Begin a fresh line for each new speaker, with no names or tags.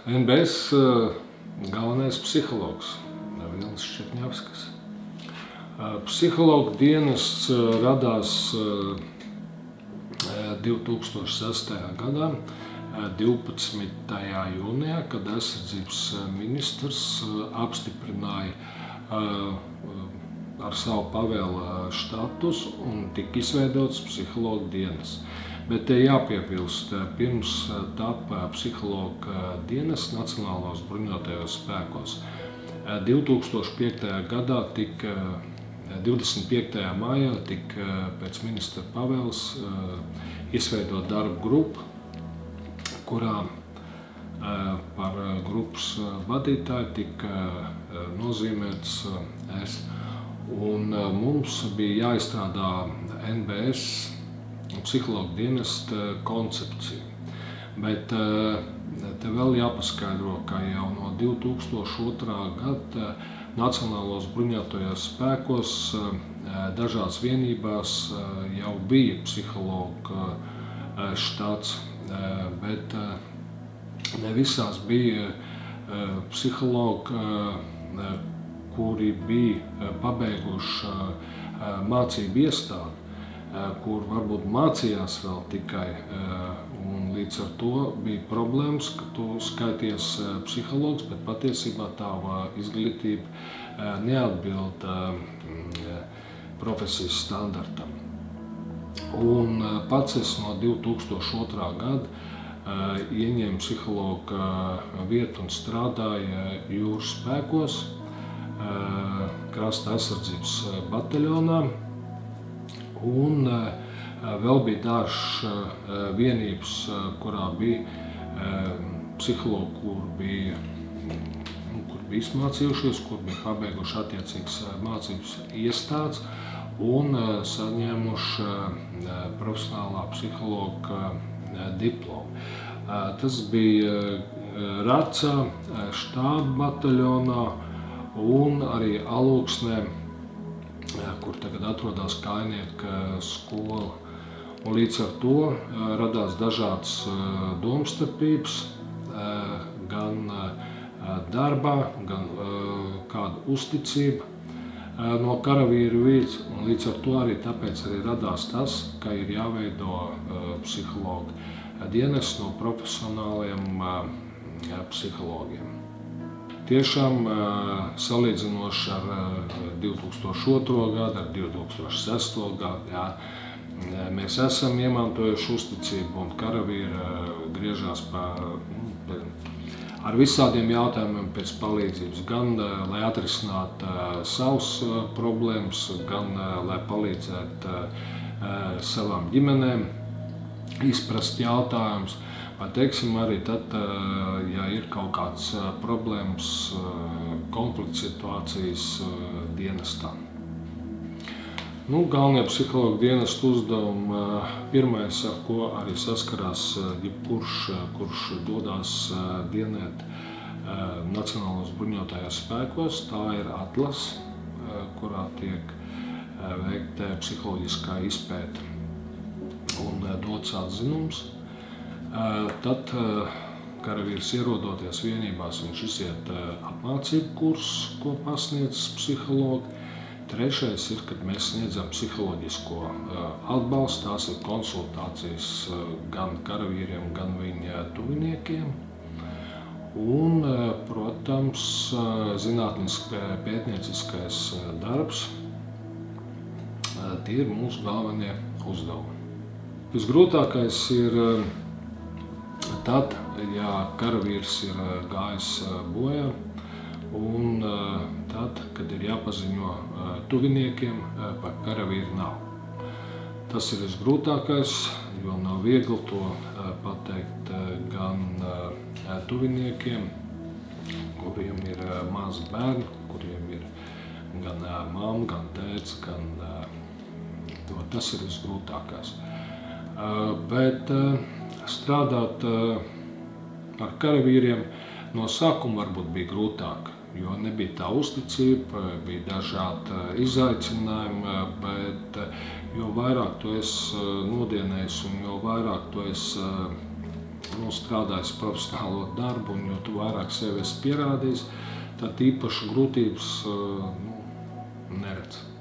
NBS galvenais psihologs Vilnis Černiavskis. Psihologu dienests radās 2006. gadā, 12. jūnijā, kad aizsardzības ministrs apstiprināja ar savu pavēlu štatus un tika izveidots psihologu dienests. Bet te jāpiebilst, pirms tapa psihologa dienests Nacionālajos bruņotajos spēkos. 2005. gadā tika 25. maijā tika pēc ministra pavēles izveidot darba grupu, kurā par grupas vadītāju tika nozīmēts es. Un mums bija jāizstrādā NBS psihologu dienesta koncepcija. Bet te vēl jāpaskaidro, ka jau no 2002. gada Nacionālos bruņotajos spēkos dažās vienībās jau bija psihologa štats, bet ne visās bija psihologi, kuri bija pabeiguši mācību iestādi, kur varbūt mācījās vēl tikai, un līdz ar to bija problēmas, ka tu skaities psihologs, bet patiesībā tava izglītība neatbild profesijas standartam. Un pats es no 2002. gada ieņēmu psihologa vietu un strādāju jūras spēkos, krasta aizsardzības bataljonā. Un vēl bija dažas vienības, kurā bija psihologi, kur bija izmācījušies, kur bija pabeiguši attiecīgas mācības iestādes un saņēmuši profesionālā psihologa diplomu. Tas bija Racā, štāba bataljonā un arī Alūksnē, kur tagad atrodas kājnieka skola. Un līdz ar to radās dažādas domstarpības, gan darbā, gan kāda uzticība no karavīru vidus. Un līdz ar to arī tāpēc arī radās tas, ka ir jāveido psihologa dienests no profesionāliem psihologiem. Tiešām salīdzinoši ar 2002. gadu, ar 2006. gadu, jā, mēs esam iemantojuši uzticību un karavīri griežās ar visādiem jautājumiem pēc palīdzības, gan lai atrisinātu savus problēmas, gan lai palīdzētu savām ģimenēm izprast jautājumus. Vai teiksim arī tad, ja ir kaut kādas problēmas, konflikta situācijas dienestā. Galvenie psihologa dienesta uzdevumi, pirmais, ar ko arī saskarās jebkurš, kurš dodās dienēt Nacionālos bruņotajos spēkos, tā ir atlase, kurā tiek veikta psiholoģiskā izpēta un dots atzinums. Tad karavīrs ierodoties vienībās, viņš iziet apmācību kursus, ko pasniedz psihologi. Trešais ir, kad mēs sniedzam psiholoģisko atbalstu, tās ir konsultācijas gan karavīriem, gan viņa tuviniekiem. Un, protams, zinātniskais pētnieciskais darbs, tie ir mūsu galvenie uzdevumi. Visgrūtākais ir tad, ja karavīrs ir gājis bojā, un tad, kad ir jāpaziņo tuviniekiem, par karavīru nav. Tas ir visgrūtākais, jo nav viegli to pateikt gan tuviniekiem, kuriem ir mazi bērni, kuriem ir gan mamma, gan tēvs, tas ir visgrūtākais. Bet strādāt ar karavīriem no sākuma varbūt bija grūtāk, jo nebija tā uzticība, bija dažādi izaicinājumi, bet jo vairāk tu esi nodienējis un jo vairāk tu esi strādājis profesionālo darbu, un jo tu vairāk sevi esi pierādījis, tad īpaši grūtības neredz.